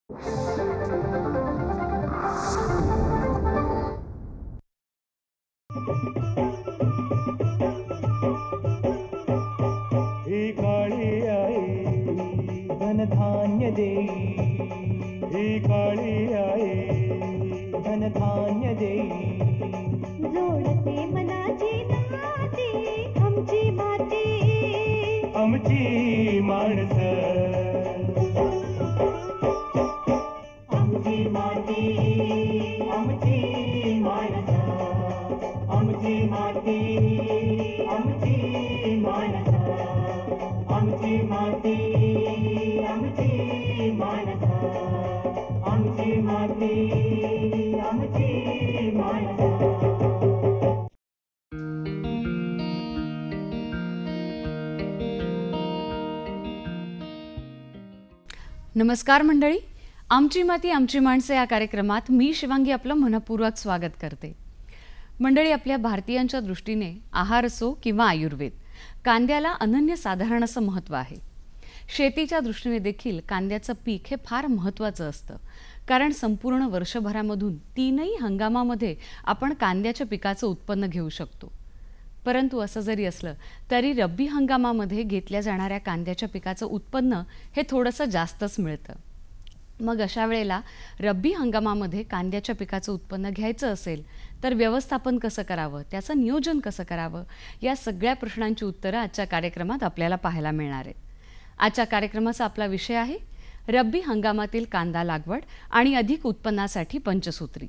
ही काळी आई धनधान्य देई, ही काळी आई धनधान्य देई. जोडते मनाची नाती आमची माती, आमची माणसं, आमची माती, आमची माणसं, आमची माती, आमची माणसं, आमची माती, आमची माणसं, आमची माती, आमची माणसं. नमस्कार मंडळी, आमची माती आमची माणसे या कार्यक्रमात मी शिवांगी आपलं मनपूर्वक स्वागत करते. मंडळी, आपल्या भारतीयांच्या दृष्टीने आहार असो किंवा आयुर्वेद, कांद्याला अनन्यसाधारण असं महत्त्व आहे. शेतीच्या दृष्टीने देखील कांद्याचं पीक हे फार महत्त्वाचं असतं, कारण संपूर्ण वर्षभरामधून 3ही हंगामामध्ये आपण कांद्याच्या पिकाचं उत्पन्न घेऊ शकतो. परंतु असं जरी असलं तरी रब्बी हंगामामध्ये घेतल्या जाणाऱ्या कांद्याच्या पिकाचं उत्पन्न हे थोडंसं जास्तच मिळतं. मग अशा वेळेला रब्बी हंगामामध्ये कांद्याच्या पिकाचं उत्पन्न घ्यायचं असेल तर व्यवस्थापन कसं करावं, त्याचं नियोजन कसं करावं, या सगळ्या प्रश्नांची उत्तरं आजच्या कार्यक्रमात आपल्याला पाहायला मिळणार आहेत. आजच्या कार्यक्रमाचा आपला विषय आहे रब्बी हंगामातील कांदा लागवड आणि अधिक उत्पन्नासाठी पंचसूत्री.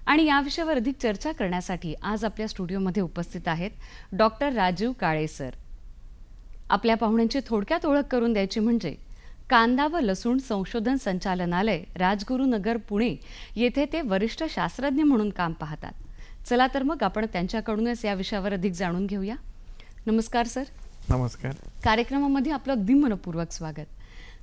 आणि या विषयावर अधिक चर्चा करण्यासाठी आज आपल्या स्टुडिओमध्ये उपस्थित आहेत डॉक्टर राजीव काळे सर. आपल्या पाहुण्यांची थोडक्यात ओळख करून द्यायची म्हणजे कांदा व लसूण संशोधन संचालनालय, राजगुरुनगर, पुणे येथे ते वरिष्ठ शास्त्रज्ञ म्हणून काम पाहतात. चला तर मग आपण त्यांच्याकडूनच या विषयावर अधिक जाणून घेऊया. नमस्कार सर. नमस्कार. कार्यक्रमामध्ये आपलं अगदी मनपूर्वक स्वागत.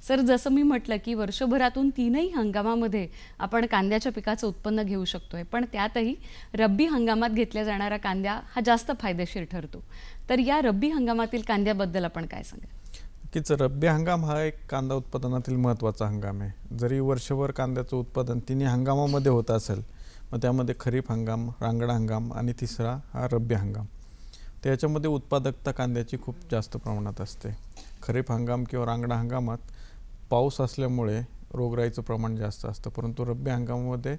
सर, जसं मी म्हटलं की वर्षभरातून 3ही हंगामामध्ये आपण कांद्याच्या पिकाचं उत्पन्न घेऊ शकतोय, पण त्यातही रब्बी हंगामात घेतल्या जाणारा कांदा हा जास्त फायदेशीर ठरतो. तर या रब्बी हंगामातील कांद्याबद्दल आपण काय सांगाल? नक्कीच, रब्बी हंगाम हा एक कांदा उत्पादनातील महत्त्वाचा हंगाम आहे. जरी वर्षभर कांद्याचं उत्पादन 3ही हंगामामध्ये होत असेल, मग त्यामध्ये खरीप हंगाम, रांगडा हंगाम आणि तिसरा हा रब्बी हंगाम. त्याच्यामध्ये उत्पादकता कांद्याची खूप जास्त प्रमाणात असते. खरीप हंगाम किंवा रांगडा हंगामात पाऊस असल्यामुळे रोगराईचं प्रमाण जास्त असतं, परंतु रब्बी हंगामामध्ये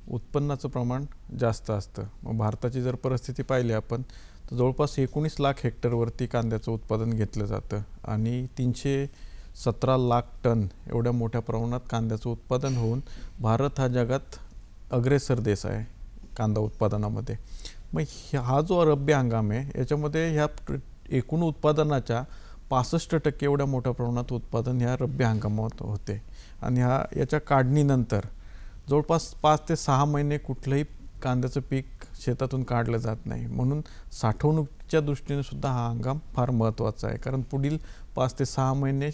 उत्पन्नाचं प्रमाण जास्त असतं. मग भारताची जर परिस्थिती पाहिली आपण तर जवळपास 19 लाख हेक्टरवरती कांद्याचं उत्पादन घेतलं जातं आणि 317 लाख टन एवढ्या मोठ्या प्रमाणात कांद्याचं उत्पादन होऊन भारत हा जगात अग्रेसर देश आहे कांदा उत्पादनामध्ये. मग हा जो रब्बी हंगाम आहे याच्यामध्ये ह्या एकूण उत्पादनाच्या 65% एवढ्या मोठ्या प्रमाणात उत्पादन ह्या रब्बी हंगामात होते. आणि याच्या काढणीनंतर जवळपास 5 ते 6 महिने कुठलंही कांद्याचं पीक शेतातून काढलं जात नाही. म्हणून साठवणुकीच्या दृष्टीने सुद्धा हा हंगाम फार महत्त्वाचा आहे, कारण पुढील 5 ते 6 महिने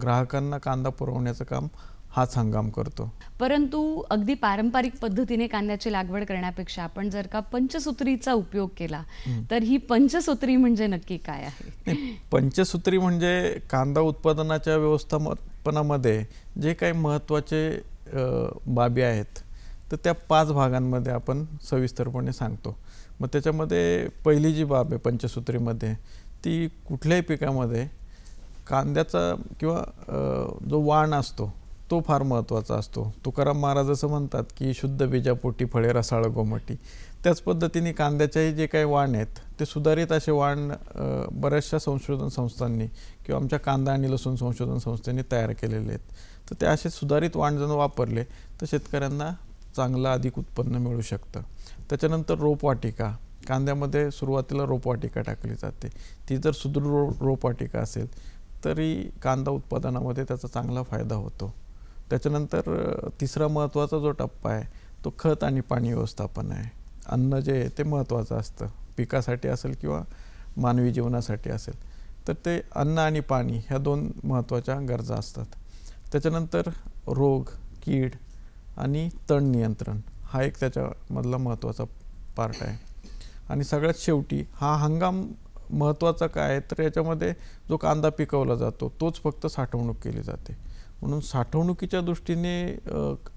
ग्राहकांना कांदा पुरवण्याचं काम हाच हंगाम करतो. परंतु अगदी पारंपरिक पद्धतीने कांद्याची लागवड करण्यापेक्षा आपण जर का पंचसूत्रीचा उपयोग केला तर ही पंचसूत्री म्हणजे नक्की काय आहे? पंचसूत्री म्हणजे कांदा उत्पादनाच्या व्यवस्थापनामध्ये जे काही महत्त्वाचे बाबी आहेत तर त्या 5 भागांमध्ये आपण सविस्तरपणे सांगतो. मग त्याच्यामध्ये पहिली जी बाब आहे पंचसूत्रीमध्ये, ती कुठल्याही पिकामध्ये कांद्याचा किंवा जो वाण असतो तो फार महत्त्वाचा असतो. तुकाराम महाराज असं म्हणतात की शुद्ध बीजापोटी फळे रसाळ गोमटी. त्याच पद्धतीने कांद्याच्याही जे काही वाण आहेत ते सुधारित असे वाण बऱ्याचशा संशोधन संस्थांनी किंवा आमच्या कांदा आणि लसूण संशोधन संस्थेने तयार केलेले आहेत. तर ते असे सुधारित वाण जर वापरले तर शेतकऱ्यांना चांगलं अधिक उत्पन्न मिळू शकतं. त्याच्यानंतर रोपवाटिका, कांद्यामध्ये सुरुवातीला रोपवाटिका टाकली जाते. ती जर सुदृढ रोपवाटिका असेल तरी कांदा उत्पादनामध्ये त्याचा चांगला फायदा होतो. त्याच्यानंतर तिसरा महत्त्वाचा जो टप्पा आहे तो खत आणि पाणी व्यवस्थापन आहे. अन्न जे आहे ते महत्त्वाचं असतं, पिकासाठी असेल किंवा मानवी जीवनासाठी असेल, तर ते अन्न आणि पाणी ह्या 2 महत्त्वाच्या गरजा असतात. त्याच्यानंतर रोग, कीड आणि तण नियंत्रण हा एक त्याच्यामधला महत्त्वाचा पार्ट आहे. आणि सगळ्यात शेवटी हा हंगाम महत्त्वाचा काय आहे तर याच्यामध्ये जो कांदा पिकवला जातो तोच फक्त साठवणूक केली जाते. म्हणून साठवणुकीच्या दृष्टीने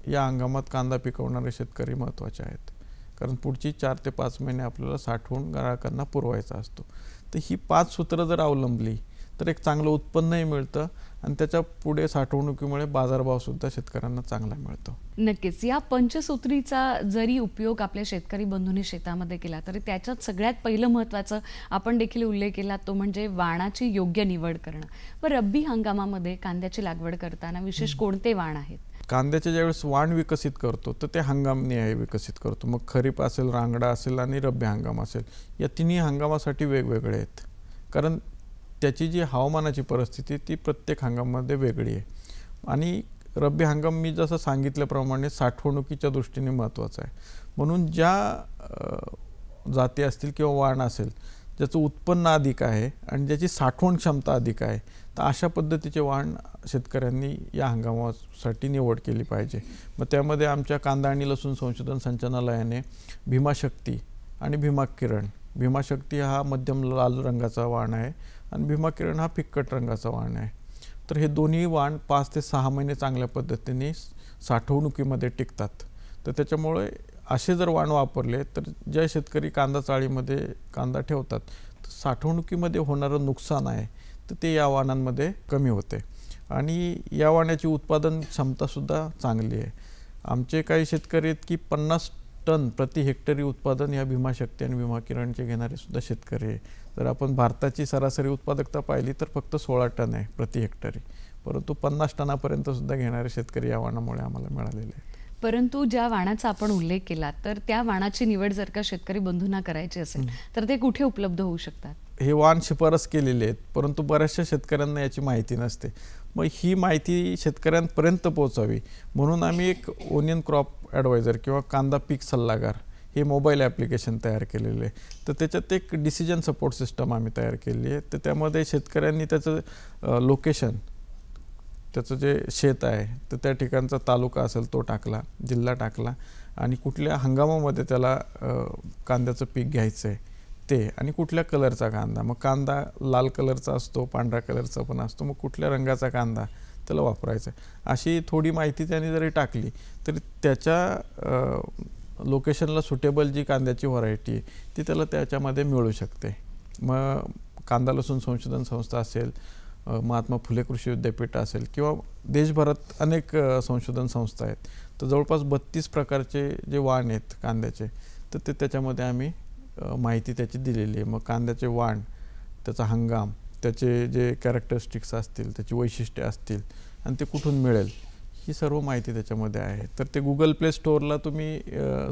या हंगामात कांदा पिकवणारे शेतकरी महत्त्वाचे आहेत, कारण पुढची 4 ते 5 महिने आपल्याला साठवून ग्राहकांना पुरवायचा असतो. तर ही 5 सूत्र जर अवलंबली तर एक चांगलं उत्पन्नही मिळतं आणि त्याच्या पुढे साठवणुकीमुळे बाजारभावसुद्धा शेतकऱ्यांना चांगला मिळतो. नक्कीच. या पंचसूत्रीचा जरी उपयोग आपल्या शेतकरी बंधूंनी शेतामध्ये केला तरी त्याच्यात सगळ्यात पहिलं महत्त्वाचं आपण देखील उल्लेख केला तो म्हणजे वाणाची योग्य निवड करणं. व रब्बी हंगामामध्ये कांद्याची लागवड करताना विशेष कोणते वाण आहेत? कांद्याचे ज्यावेळेस वाण विकसित करतो तर ते हंगामनिहाय विकसित करतो. मग खरीप असेल, रांगडा असेल आणि रब्बी हंगाम असेल, या तिन्ही हंगामासाठी वेगवेगळे आहेत, कारण त्याची जी हवामानाची परिस्थिती ती प्रत्येक हंगामामध्ये वेगळी आहे. आणि रब्बी हंगाम मी जसं सांगितल्याप्रमाणे साठवणुकीच्या दृष्टीने महत्त्वाचा आहे. म्हणून ज्या जाती असतील किंवा वाण असेल ज्याचं उत्पन्न अधिक आहे आणि ज्याची साठवण क्षमता अधिक आहे, तर अशा पद्धतीचे वाण शेतकऱ्यांनी या हंगामासाठी निवड केली पाहिजे. मग त्यामध्ये आमच्या कांदा आणि लसूण संशोधन संचालनालयाने भीमाशक्ती आणि भीमाकिरण, भीमाशक्ती हा मध्यम लाल रंगाचा वाण आहे आणि भीमाकिरण हा फिक्कट रंगाचा वाण आहे. तर हे दोन्ही वाण 5 ते 6 महिने चांगल्या पद्धतीने साठवणुकीमध्ये टिकतात. तर त्याच्यामुळे असे जर वाण वापरले तर ज्या शेतकरी कांदा चाळीमध्ये कांदा ठेवतात तर साठवणुकीमध्ये होणारं नुकसान आहे तर ते या वाणांमध्ये कमी होते आणि या वाण्याची उत्पादन क्षमतासुद्धा चांगली आहे. आमचे काही शेतकरी आहेत की 50 टन प्रति हेक्टरी उत्पादन या भीमाशक्ती आणि भीमाकिरणचे घेणारे सुद्धा शेतकरी आहे. जर आपण भारताची सरासरी उत्पादकता पाहिली तर फक्त 16 टन आहे प्रति हेक्टरी, परंतु 50 टनापर्यंत सुद्धा घेणारे शेतकरी या वाणामुळे आम्हाला मिळालेले आहेत. परंतु ज्या वाणाचा आपण उल्लेख केला तर त्या वाणाची निवड जर का शेतकरी बंधूंना करायची असेल तर ते कुठे उपलब्ध होऊ शकतात? हे वाण शिफारस केलेले आहेत, परंतु बऱ्याचशा शेतकऱ्यांना याची माहिती नसते. मग ही माहिती शेतकऱ्यांपर्यंत पोहोचावी म्हणून आम्ही एक ओनियन क्रॉप ॲडवायझर किंवा कांदा पीक सल्लागार हे मोबाईल ॲप्लिकेशन तयार केलेले आहे. तर त्याच्यात एक डिसिजन सपोर्ट सिस्टम आम्ही तयार केली आहे. तर त्यामध्ये शेतकऱ्यांनी त्याचं लोकेशन, त्याचं जे शेत आहे तर त्या ठिकाणचा तालुका असेल तो टाकला, जिल्हा टाकला आणि कुठल्या हंगामामध्ये त्याला कांद्याचं पीक घ्यायचं आहे ते आणि कुठल्या कलरचा कांदा, मग कांदा लाल कलरचा असतो, पांढऱ्या कलरचा पण असतो, मग कुठल्या रंगाचा कांदा त्याला वापरायचा आहे, अशी थोडी माहिती त्यांनी जरी टाकली तरी त्याच्या लोकेशनला सुटेबल जी कांद्याची व्हरायटी आहे ती त्याला त्याच्यामध्ये मिळू शकते. मग कांदा लसूण संशोधन संस्था असेल, महात्मा फुले कृषी विद्यापीठ असेल किंवा देशभरात अनेक संशोधन संस्था आहेत, तर जवळपास 32 प्रकारचे जे वाण आहेत कांद्याचे तर ते त्याच्यामध्ये आम्ही माहिती त्याची दिलेली आहे. मग कांद्याचे वाण, त्याचा हंगाम, त्याचे जे कॅरेक्टरिस्टिक्स असतील, त्याची वैशिष्ट्ये असतील आणि ते कुठून मिळेल ही सर्व माहिती त्याच्यामध्ये आहे. तर ते गुगल प्ले स्टोअरला तुम्ही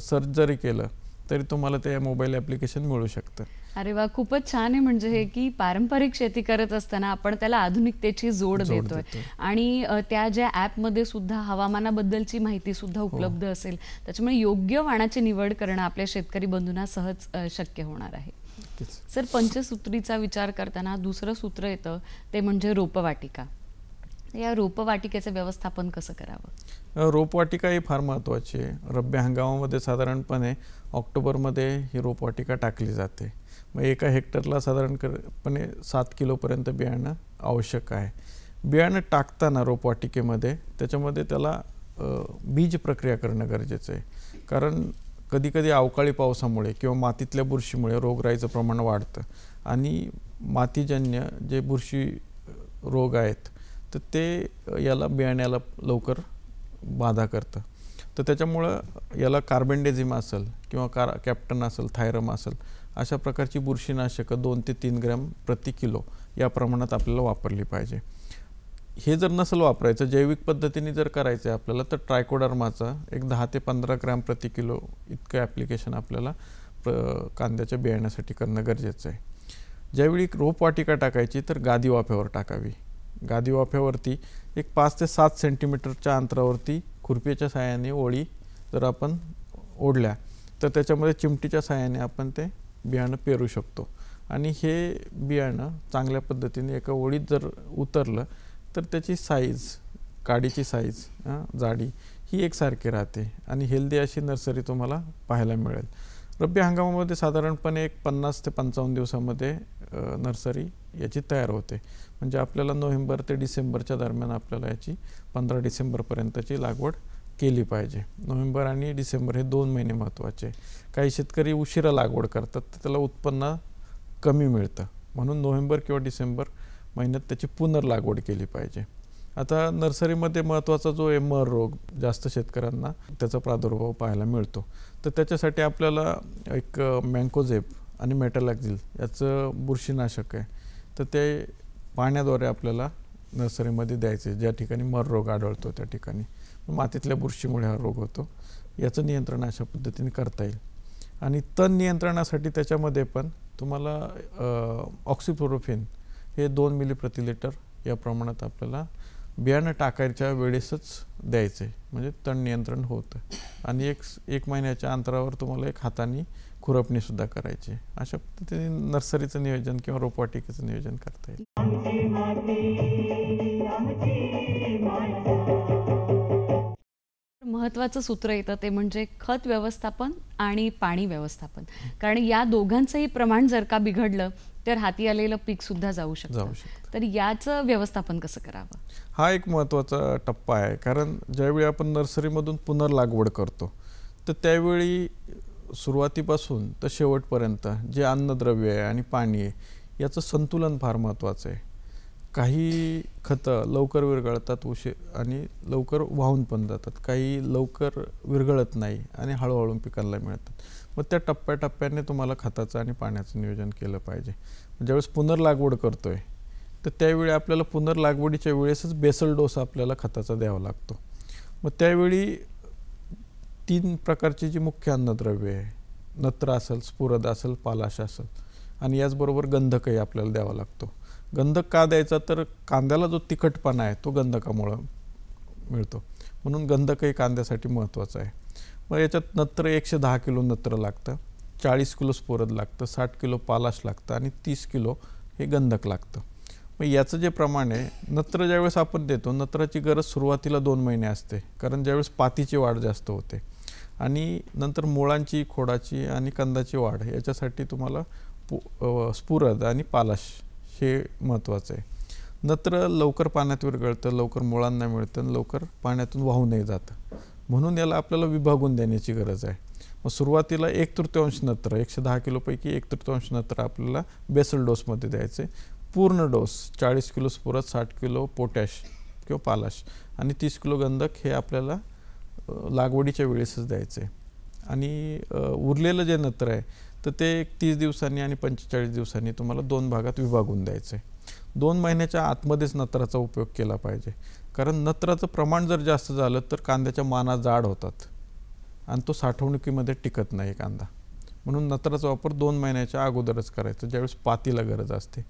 सर्च जरी केलं तरी तुम्हाला ते मोबाईल ॲप्लिकेशन मिळू शकतं. अरे वा, खूपच छान आहे. म्हणजे हे की पारंपरिक शेती करत असताना आपण त्याला आधुनिकतेची जोड देतोय आणि त्या ज्या ॲपमध्ये सुद्धा हवामानाबद्दलची माहिती सुद्धा उपलब्ध असेल, त्याच्यामुळे योग्य वाणाची निवड करणं आपल्या शेतकरी बंधूंना सहज शक्य होणार आहे. सर, पंचसूत्रीचा विचार करताना दुसरं सूत्र येतं ते म्हणजे रोपवाटिका. या रोपवाटिकेचं व्यवस्थापन कसं करावं? रोपवाटिका ही फार महत्त्वाची आहे. रब्बी हंगामामध्ये साधारणपणे ऑक्टोबरमध्ये ही रोपवाटिका टाकली जाते. मग एका हेक्टरला साधारणपणे 7 किलोपर्यंत बियाणं आवश्यक आहे. बियाणं टाकताना रोपवाटिकेमध्ये त्याच्यामध्ये त्याला बीज प्रक्रिया करणं गरजेचं आहे, कारण कधीकधी अवकाळी पावसामुळे किंवा मातीतल्या बुरशीमुळे रोगराईचं प्रमाण वाढतं आणि मातीजन्य जे बुरशी रोग आहेत तर ते याला बियाण्याला लवकर बाधा करतं. तर त्याच्यामुळं याला कार्बेंडेझिम असेल किंवा कॅप्टन असेल, थायरम असेल, अशा प्रकारची बुरशीनाशकं 2 ते 3 ग्रॅम प्रति किलो या प्रमाणात आपल्याला वापरली पाहिजे. हे जर नसेल वापरायचं, जैविक पद्धतीने जर करायचं आहे आपल्याला, तर ट्रायकोडर्माचा एक 10 ते 15 ग्रॅम प्रति किलो इतकं ॲप्लिकेशन आपल्याला कांद्याच्या बियाण्यासाठी करणं गरजेचं आहे. ज्यावेळी रोपवाटिका टाकायची तर गादी वाफ्यावर टाकावी. गादी वाफ्यावरती एक 5 ते 7 सेंटीमीटरच्या अंतरावरती खुरपीच्या साहाय्याने ओळी जर आपण ओढल्या तर त्याच्यामध्ये चिमटीच्या साहाय्याने आपण ते बियाणं पेरू शकतो आणि हे बियाणं चांगल्या पद्धतीने एका ओळीत जर उतरलं तर त्याची साईज, काडीची साईज, जाडी ही एकसारखी राहते आणि हेल्दी अशी नर्सरी तुम्हाला पाहायला मिळेल. रब्बी हंगामामध्ये साधारणपणे एक 50 ते 55 दिवसामध्ये नर्सरी याची तयार होते. म्हणजे आपल्याला नोव्हेंबर ते डिसेंबरच्या दरम्यान आपल्याला याची 15 डिसेंबरपर्यंतची लागवड केली पाहिजे. नोव्हेंबर आणि डिसेंबर हे 2 महिने महत्त्वाचे. काही शेतकरी उशिरा लागवड करतात तर त्याला उत्पन्न कमी मिळतं, म्हणून नोव्हेंबर किंवा डिसेंबर महिन्यात त्याची पुनर्लागवड केली पाहिजे. आता नर्सरीमध्ये महत्त्वाचा जो आहे मर रोग, जास्त शेतकऱ्यांना त्याचा प्रादुर्भाव पाहायला मिळतो. तर त्याच्यासाठी आपल्याला एक मँकोझेब आणि मेटॅलॅक्झिल याचं बुरशीनाशक आहे, तर ते पाण्याद्वारे आपल्याला नर्सरीमध्ये द्यायचे. ज्या ठिकाणी मर रोग आढळतो त्या ठिकाणी, मातीतल्या बुरशीमुळे हा रोग होतो. याचं नियंत्रण अशा पद्धतीने करता येईल. आणि तण नियंत्रणासाठी त्याच्यामध्ये पण तुम्हाला ऑक्सिफ्लोरोफिन हे 2 मिली प्रति लिटर या प्रमाणात आपल्याला बियाणं टाकायच्या वेळेसच द्यायचे, म्हणजे तण नियंत्रण होतं. आणि एक महिन्याच्या अंतरावर तुम्हाला एक हाताने खुरपणीसुद्धा करायची. अशा पद्धतीने नर्सरीचं नियोजन किंवा रोपवाटिकेचं नियोजन करता येईल. आमची माती आमची माणसं. महत्त्वाचं सूत्र येतं ते म्हणजे खत व्यवस्थापन आणि पाणी व्यवस्थापन. कारण या दोघांचंही प्रमाण जर का बिघडलं तर हाती आलेलं पीक सुद्धा जाऊ शकतं. तर याचं व्यवस्थापन कसं करावं? हा एक महत्त्वाचा टप्पा आहे. कारण ज्यावेळी आपण नर्सरीमधून पुनर्लागवड करतो तर त्यावेळी सुरुवातीपासून तर शेवटपर्यंत जे अन्नद्रव्य आहे आणि पाणी आहे याचं संतुलन फार महत्त्वाचं आहे. काही खतं लवकर विरघळतात आणि लवकर वाहून पण जातात, काही लवकर विरघळत नाही आणि हळूहळू पिकांना मिळतात. मग त्या टप्प्याटप्प्याने तुम्हाला खताचं आणि पाण्याचं नियोजन केलं पाहिजे. ज्यावेळेस पुनर्लागवड करतोय तर त्यावेळी आपल्याला पुनर्लागवडीच्या वेळेसच बेसल डोस आपल्याला खताचा द्यावा लागतो. मग त्यावेळी 3 प्रकारची जी मुख्य अन्नद्रव्ये आहे, नत्र असेल, स्फुरद असेल, पालाश असेल आणि याचबरोबर गंधकही आपल्याला द्यावा लागतो. गंधक का द्यायचा, तर कांद्याला जो तिखटपणा आहे तो गंधकामुळं मिळतो, म्हणून गंधकही कांद्यासाठी महत्त्वाचं आहे. मग याच्यात नत्र 110 किलो नत्र लागतं, 40 किलो स्फुरद लागतं, 60 किलो पालाश लागतं आणि 30 किलो हे गंधक लागतं. मग याचं जे प्रमाण आहे, नत्र ज्यावेळेस आपण देतो, नत्राची गरज सुरुवातीला 2 महिने असते, कारण ज्यावेळेस पातीची वाढ जास्त होते आणि नंतर मुळांची, खोडाची आणि कंदाची वाढ याच्यासाठी तुम्हाला स्फुरद आणि पालाश हे महत्त्वाचं आहे. नत्र लवकर पाण्यात विरघळतं, लवकर मुळांना मिळतं आणि लवकर पाण्यातून वाहूनही जातं, म्हणून याला आपल्याला विभागून देण्याची गरज आहे. मग सुरुवातीला 1/3 नत्र, 110 किलोपैकी 1/3 नत्र आपल्याला बेसल डोसमध्ये द्यायचे. पूर्ण डोस 40 किलो स्फुरद, 60 किलो पोटॅश किंवा पालाश आणि 30 किलो गंधक हे आपल्याला लागवडीच्या वेळेसच द्यायचे. आणि उरलेलं जे नत्र आहे तर ते 30 दिवसांनी आणि 45 दिवसांनी तुम्हाला 2 भागात विभागून द्यायचं आहे. 2 महिन्याच्या आतमध्येच नत्राचा उपयोग केला पाहिजे, कारण नत्राचं प्रमाण जर जास्त झालं तर कांद्याच्या माना जाड होतात आणि तो साठवणुकीमध्ये टिकत नाही कांदा. म्हणून नत्राचा वापर 2 महिन्याच्या अगोदरच करायचा, ज्यावेळेस पातीला गरज असते.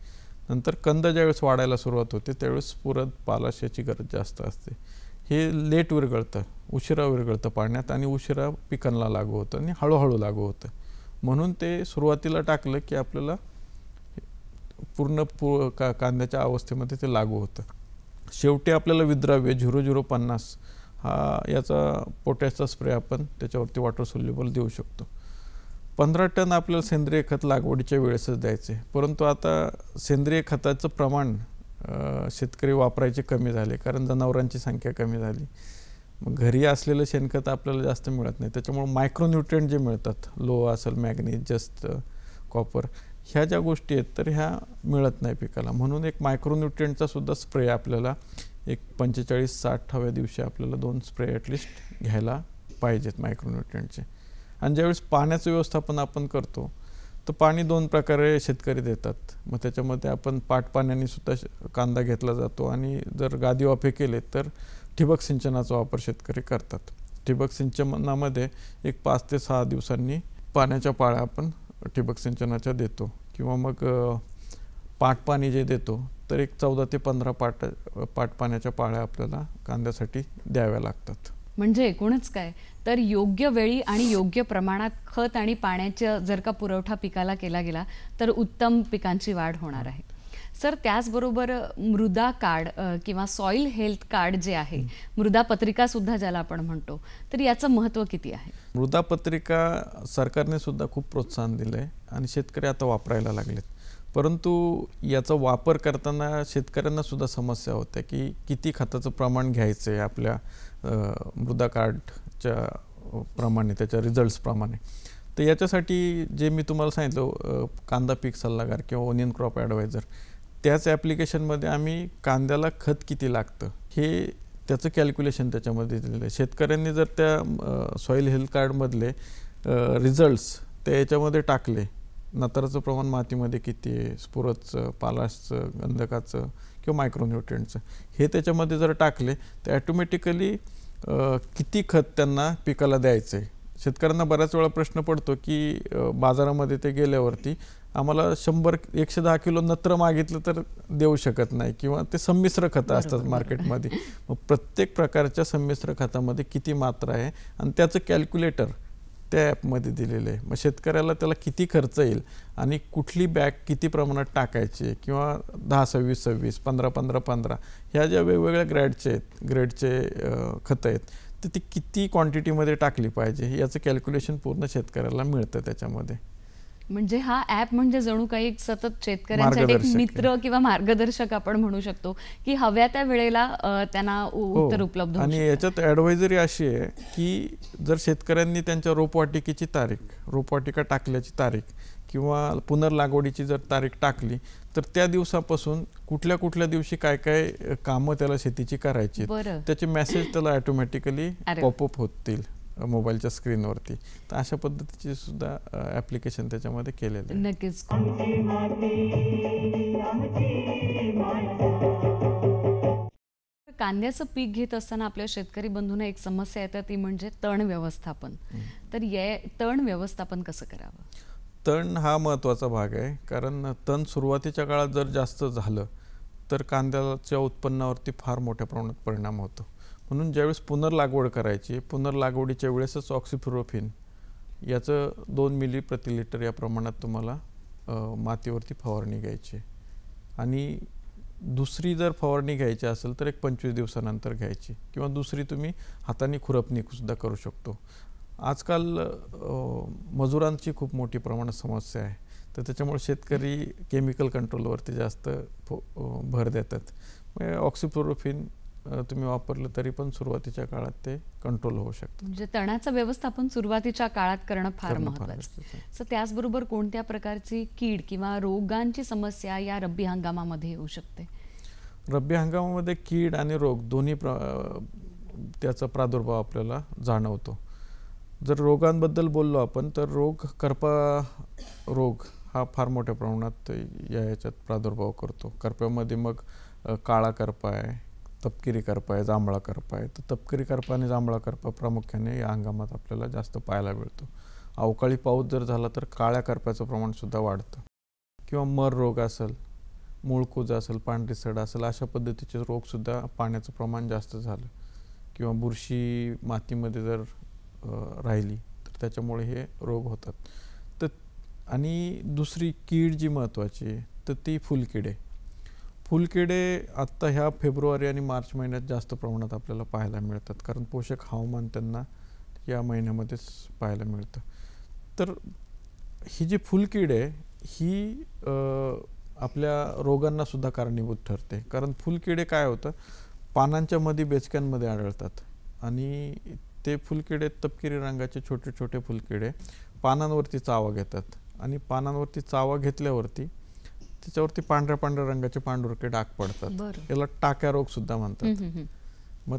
नंतर कंद ज्यावेळेस वाढायला सुरुवात होते त्यावेळेस स्फुरद, पालाश याची गरज जास्त असते. हे लेट विरघळतं, उशिरा विरघळतं पाण्यात आणि उशिरा पिकांना लागू होतं आणि हळूहळू लागू होतं. म्हणून ते सुरुवातीला टाकलं की आपल्याला पूर्ण कांद्याच्या अवस्थेमध्ये ते लागू होतं. शेवटी आपल्याला विद्राव्य 0050 हा याचा पोटॅशचा स्प्रे आपण त्याच्यावरती वॉटर सोल्युबल देऊ शकतो. 15 टन आपल्याला सेंद्रिय खत लागवडीच्या वेळेसच द्यायचे. परंतु आता सेंद्रिय खताचं प्रमाण शेतकरी वापरायचे कमी झाले, कारण जनावरांची संख्या कमी झाली. मग घरी असलेलं शेणखत आपल्याला जास्त मिळत नाही, त्याच्यामुळे मायक्रोन्यूट्रिएंट जे मिळतात, लोह असेल, मॅग्नीज, जस्त, कॉपर, ह्या ज्या गोष्टी आहेत तर ह्या मिळत नाही पिकाला. म्हणून एक मायक्रोन्यूट्रिएंटचा सुद्धा स्प्रे आपल्याला एक 45-60व्या दिवशी आपल्याला 2 स्प्रे ॲटलिस्ट घ्यायला पाहिजेत मायक्रोन्यूट्रिएंटचे. आणि ज्यावेळेस पाण्याचं व्यवस्थापन आपण करतो तर पाणी 2 प्रकारे शेतकरी देतात. मग त्याच्यामध्ये आपण पाटपाण्याने सुद्धा कांदा घेतला जातो आणि जर गादी वाफे केले तर ठिबक सिंचनाचा वापर शेतकरी करतात. ठिबक सिंचनामध्ये एक 5 ते 6 दिवसांनी पाण्याच्या पाळ्या आपण ठिबक सिंचनाच्या देतो, किंवा मग पाटपाणी जे देतो तर एक 14 ते 15 पाटपाण्याच्या पाळ्या आपल्याला कांद्यासाठी द्याव्या लागतात. म्हणजे एकूणच काय तर योग्य वेळी आणि योग्य प्रमाणात खत आणि पाण्याचा जर का पुरवठा पिकाला केला गेला तर उत्तम पिकांची वाढ होणार आहे. सर, त्याचबरोबर मृदा कार्ड किंवा सॉईल हेल्थ कार्ड जे आहे, मृदा पत्रिका सुद्धा ज्याला आपण म्हणतो, तर याचं महत्त्व किती आहे? मृदा पत्रिका सरकारने सुद्धा खूप प्रोत्साहन दिलं आहे आणि शेतकरी आता वापरायला लागलेत. परंतु याचा वापर करताना शेतकऱ्यांना सुद्धा समस्या होत्या की किती खताचं प्रमाण घ्यायचं आहे आपल्या मृदा कार्डच्या प्रमाणे, त्याच्या रिझल्ट्सप्रमाणे. तर याच्यासाठी जे मी तुम्हाला सांगितलं कांदा पीक सल्लागार किंवा ओनियन क्रॉप ॲडवायझर, त्याच ॲप्लिकेशनमध्ये आम्ही कांद्याला खत किती लागतं हे त्याचं कॅल्क्युलेशन त्याच्यामध्ये दिलेलं आहे. शेतकऱ्यांनी जर त्या सॉईल हेल्थ कार्डमधले रिझल्ट्स त्या याच्यामध्ये टाकले, नत्राचं प्रमाण मातीमध्ये किती आहे, स्फुरदचं, पालाशचं, गंधकाचं किंवा मायक्रोन्यूट्रिएंटचं, हे त्याच्यामध्ये जर टाकले तर ॲटोमॅटिकली किती खत त्यांना पिकाला द्यायचं आहे. शेतकऱ्यांना बऱ्याच वेळा प्रश्न पडतो की बाजारामध्ये ते गेल्यावरती आम्हाला 100-110 किलो नत्र मागितलं तर देऊ शकत नाही, किंवा ते संमिश्र खतं असतात मार्केटमध्ये. मग प्रत्येक प्रकारच्या संमिश्र खतामध्ये किती मात्रा आहे आणि त्याचं कॅल्क्युलेटर त्या ॲपमध्ये दिलेलं आहे. मग शेतकऱ्याला त्याला किती खर्च येईल आणि कुठली बॅग किती प्रमाणात टाकायची, किंवा 10-26-26, 15-15-15 ह्या ज्या वेगवेगळ्या ग्रेडचे खतं आहेत तर ती किती क्वांटिटीमध्ये टाकली पाहिजे याचं कॅल्क्युलेशन पूर्ण शेतकऱ्याला मिळतं त्याच्यामध्ये. म्हणजे हा ॲप म्हणजे जणू काही एक सतत शेतकऱ्यांसाठी एक मित्र किंवा मार्गदर्शक आपण म्हणू शकतो की हव्या त्या वेळेला त्यांना उत्तर उपलब्ध होऊ आणि शकतं. याच्यात ॲडवायझरी अशी आहे की जर शेतकऱ्यांनी त्यांच्या रोपवाटिकेची तारीख, रोपवाटिका टाकल्याची तारीख किंवा पुनर्लागवडीची जर तारीख टाकली तर त्या दिवसापासून कुठल्या कुठल्या दिवशी काय काय कामं त्याला शेतीची करायची त्याचे मेसेज त्याला ॲटोमॅटिकली पॉपअप होतील मोबाईलच्या स्क्रीनवरती. तर अशा पद्धतीचे सुद्धा ॲप्लिकेशन त्याच्यामध्ये केलेलं आहे. नक्कीच. कांद्याचं पीक घेत असताना आपल्या शेतकरी बंधूंना एक समस्या येते ती म्हणजे तण व्यवस्थापन. तर तण व्यवस्थापन कसं करावं? तण हा महत्त्वाचा भाग आहे, कारण तण सुरुवातीच्या काळात जर जास्त झालं तर कांद्याच्या उत्पन्नावरती फार मोठ्या प्रमाणात परिणाम होतो. म्हणून ज्यावेळेस पुनर्लागवड करायची, पुनर्लागवडीच्या वेळेसच ऑक्सिफ्लोरोफिन याचं 2 मिली प्रति लिटर या प्रमाणात तुम्हाला मातीवरती फवारणी घ्यायची. आणि दुसरी जर फवारणी घ्यायची असेल तर एक 25 दिवसानंतर घ्यायची, किंवा दुसरी तुम्ही हाताने खुरपणीसुद्धा करू शकतो. आजकाल मजुरांची खूप मोठी प्रमाणात समस्या आहे, तर त्याच्यामुळे शेतकरी केमिकल कंट्रोलवरती जास्त भर देतात. म्हणजे ऑक्सिफ्लोरोफिन तुम्ही वापरलं तरी पण सुरुवातीच्या काळात ते कंट्रोल होऊ शकतं. म्हणजे तणाचं व्यवस्थापन सुरुवातीच्या काळात करणं फार महत्त्वाचं. सो त्याचबरोबर कोणत्या प्रकारची कीड किंवा रोगांची समस्या या रब्बी हंगामामध्ये येऊ शकते? रब्बी हंगामामध्ये कीड आणि रोग दोन्ही त्याचा प्रादुर्भाव आपल्याला जाणवतो. जर रोगांबद्दल बोललो आपण तर करपा रोग हा फार मोठ्या प्रमाणात याच्यात प्रादुर्भाव करतो. करप्यामध्ये मग काळा करपा आहे, तपकिरी करपा आहे, जांभळा करपा आहे. तर तपकिरी करपा आणि जांभळा करपा प्रामुख्याने या हंगामात आपल्याला जास्त पाहायला मिळतो. अवकाळी पाऊस जर झाला तर काळ्या करप्याचं प्रमाणसुद्धा वाढतं, किंवा मर रोग असेल, मूळकूज असेल, पांढरी सड असेल, अशा पद्धतीचे रोगसुद्धा पाण्याचं प्रमाण जास्त झालं, किंवा बुरशी मातीमध्ये जर राहिली तर त्याच्यामुळे हे रोग होतात. तर आणि दुसरी कीड जी महत्त्वाची आहे तर ती फुलकिडे. आत्ता ह्या फेब्रुवारी आणि मार्च महिन्यात जास्त प्रमाणात आपल्याला पाहायला मिळतात, कारण पोषक हवामान त्यांना या महिन्यामध्येच पाहायला मिळतं. तर ही जी फुलकीड आहे ही आपल्या रोगांना सुद्धा कारणीभूत ठरते. कारण फुलकिडे काय होतं, पानांच्या मध्ये बेचक्यांमध्ये आढळतात, आणि ते फुलकिडे तपकिरी रंगाचे छोटे छोटे फुलकिडे पानांवरती चावा घेतात, आणि पानांवरती चावा घेतल्यावरती त्याच्यावरती पांढऱ्या पांढऱ्या रंगाचे पांढुरके डाग पडतात. याला टाक्या रोग सुद्धा म्हणतात. मग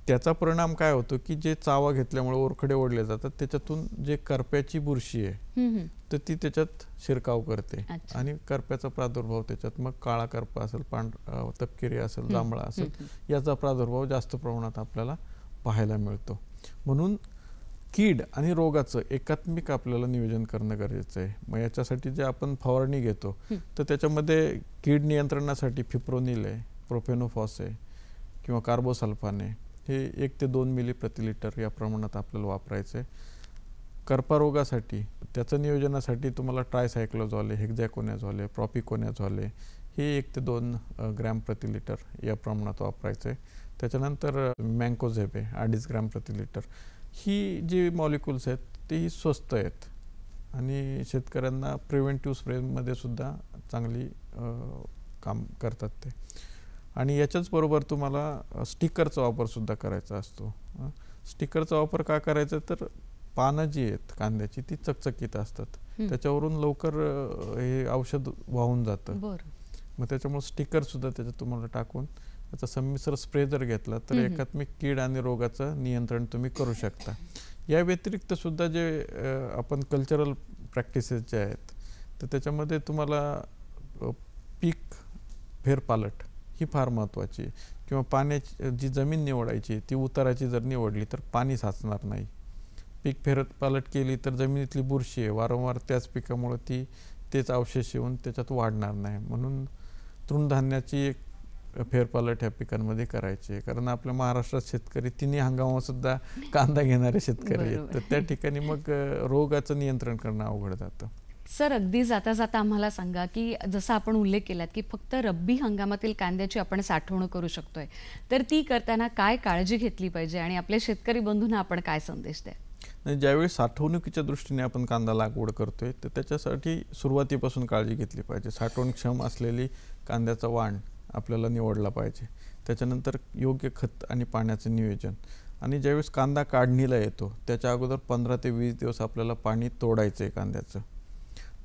त्याचा परिणाम काय होतो की जे चावा घेतल्यामुळे ओरखडे ओढले जातात, त्याच्यातून जे करप्याची बुरशी आहे तर ती त्याच्यात शिरकाव करते, आणि करप्याचा प्रादुर्भाव त्याच्यात मग काळा करपा असेल, तपकिरी असेल, जांभळा असेल, याचा प्रादुर्भाव जास्त प्रमाणात आपल्याला पाहायला मिळतो. म्हणून कीड आणि रोगाचं एकात्मिक आपल्याला नियोजन करणं गरजेचं आहे. मग याच्यासाठी जे आपण फवारणी घेतो तर त्याच्यामध्ये कीड नियंत्रणासाठी फिप्रोनिल आहे, प्रोफेनोफॉस आहे, किंवा कार्बोसल्फान आहे, हे 1 ते 2 मिली प्रति लिटर या प्रमाणात आपल्याला वापरायचं आहे. कर्पारोगासाठी त्याचं नियोजनासाठी तुम्हाला ट्रायसायक्लोझॉल आहे, हेक्झॅकोनॅझॉल आहे, प्रॉपिकोनॅझॉल आहे, हे 1 ते 2 ग्रॅम प्रति लिटर या प्रमाणात वापरायचं आहे. त्याच्यानंतर मँकोझेब आहे 2.5 ग्रॅम प्रति लिटर. ही जी मॉलिक्युल्स आहेत तेही स्वस्त आहेत, आणि शेतकऱ्यांना प्रिव्हेंटिव्ह स्प्रेमध्ये सुद्धा चांगली काम करतात ते. आणि याच्याच बरोबर तुम्हाला स्टिकरचा वापरसुद्धा करायचा असतो. स्टिकरचा वापर का करायचा तर पानं जी आहेत कांद्याची ती चकचकीत असतात, त्याच्यावरून लवकर हे औषध वाहून जातं. बरं. मग त्याच्यामुळे स्टिकरसुद्धा त्याच्यात तुम्हाला टाकून त्याचा संमिश्र स्प्रे जर घेतला तर एकात्मिक कीड आणि रोगाचं नियंत्रण तुम्ही करू शकता. या व्यतिरिक्त सुद्धा जे आपण कल्चरल प्रॅक्टिसेस जे आहेत तर त्याच्यामध्ये तुम्हाला पीक फेरपालट ही फार महत्त्वाची आहे. किंवा पाण्याची जी जमीन निवडायची ती उताराची जर निवडली तर पाणी साचणार नाही. पीक फेरपालट केली तर जमिनीतली बुरशी आहे वारंवार त्याच पिकामुळे तेच अवशेष येऊन त्याच्यात वाढणार नाही. म्हणून तृणधान्याची एक फेरपालट ह्या पिकांमध्ये करायची आहे. कारण आपल्या महाराष्ट्रात शेतकरी तिन्ही हंगामातसुद्धा कांदा घेणारे शेतकरी आहेत, तर त्या ठिकाणी मग रोगाचं नियंत्रण करणं अवघड जातं. सर, अगदी जाता जाता आम्हाला सांगा की जसं आपण उल्लेख केलात की फक्त रब्बी हंगामातील कांद्याची आपण साठवणूक करू शकतोय, तर ती करताना काय काळजी घेतली पाहिजे आणि आपल्या शेतकरी बंधूंना आपण काय संदेश द्या? ज्यावेळी साठवणुकीच्या दृष्टीने आपण कांदा लागवड करतोय तर त्याच्यासाठी सुरुवातीपासून काळजी घेतली पाहिजे. साठवणक्षम असलेली कांद्याचा वाण आपल्याला निवडला पाहिजे. त्याच्यानंतर योग्य खत आणि पाण्याचं नियोजन. आणि ज्यावेळेस कांदा काढणीला येतो त्याच्या अगोदर 15 ते 20 दिवस आपल्याला पाणी तोडायचं आहे कांद्याचं.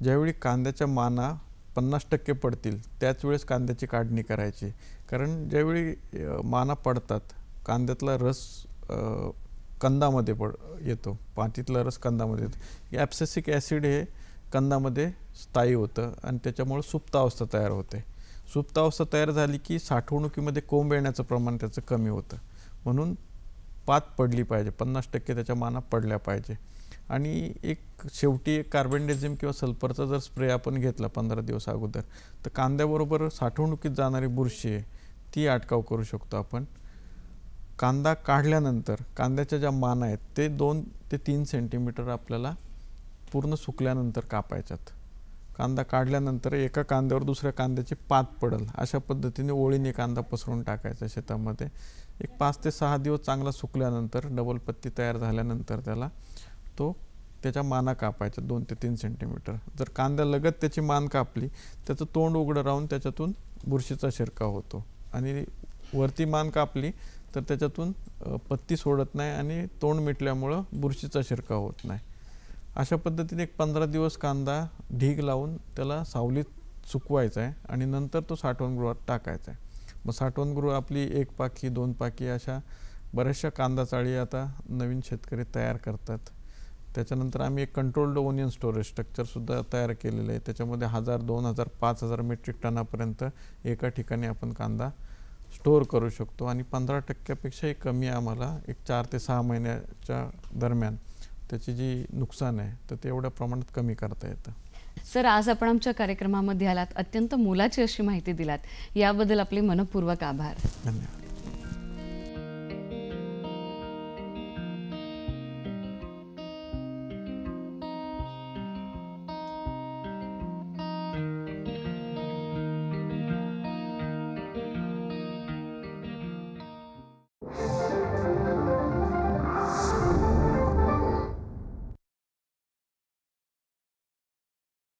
ज्यावेळी कांद्याच्या माना 50% पडतील त्याच वेळेस कांद्याची काढणी करायची. कारण ज्यावेळी माना पडतात कांद्यातला रस कंदामध्ये येतो, पातीतला रस कंदामध्ये येतो. ॲब्सेसिक ॲसिड हे कंदामध्ये स्थायी होतं आणि त्याच्यामुळे सुप्तावस्था तयार होते. सुप्तावस्था तयार झाली की साठवणुकीमध्ये कोंब येण्याचं प्रमाण त्याचं कमी होतं. म्हणून पात पडली पाहिजे, 50% त्याच्या माना पडल्या पाहिजे. आणि शेवटी एक कार्बेंडेझिम किंवा सल्फरचा जर स्प्रे आपण घेतला 15 दिवस अगोदर तर कांद्याबरोबर साठवणुकीत जाणारी बुरशी आहे ती अटकाव करू शकतो आपण. कांदा काढल्यानंतर कांद्याच्या ज्या माना आहेत ते 2 ते 3 सेंटीमीटर आपल्याला पूर्ण सुकल्यानंतर कापायच्यात. कांदा काढल्यानंतर एका कांद्यावर दुसऱ्या कांद्याची पात पडेल अशा पद्धतीने ओळीने कांदा पसरून टाकायचा शेतामध्ये. एक 5 ते 6 दिवस चांगला सुकल्यानंतर डबल पत्ती तयार झाल्यानंतर त्याच्या माना कापायच्या 2 ते 3 सेंटीमीटर. जर कांद्यालगत त्याची मान कापली त्याचं तोंड उघडं राहून त्याच्यातून बुरशीचा शिरकाव होतो. आणि वरती मान कापली तर त्याच्यातून पत्ती सोडत नाही आणि तोंड मिटल्यामुळं बुरशीचा शिरकाव होत नाही. अशा पद्धतीने एक 15 दिवस कांदा ढीग लावून त्याला सावलीत सुकवायचा आहे आणि नंतर तो साठवणगृहात टाकायचा आहे. मग साठवणगृह आपली 1 पाकी 2 पाकी अशा बऱ्याचशा कांदा चाळी आता नवीन शेतकरी तयार करतात. त्याच्यानंतर आम्ही एक कंट्रोल्ड ओनियन स्टोरेज स्ट्रक्चरसुद्धा तयार केलेलं आहे. त्याच्यामध्ये 1000, 2000, 5000 मेट्रिक टनापर्यंत एका ठिकाणी आपण कांदा स्टोअर करू शकतो. आणि 15%पेक्षाही कमी आम्हाला एक 4 ते 6 महिन्याच्या दरम्यान त्याची जी नुकसान आहे तर ते एवढ्या प्रमाणात कमी करता येतं. सर, आज आपण आमच्या कार्यक्रमामध्ये आलात, अत्यंत मोलाची अशी माहिती दिलात, याबद्दल आपले मनपूर्वक आभार. धन्यवाद.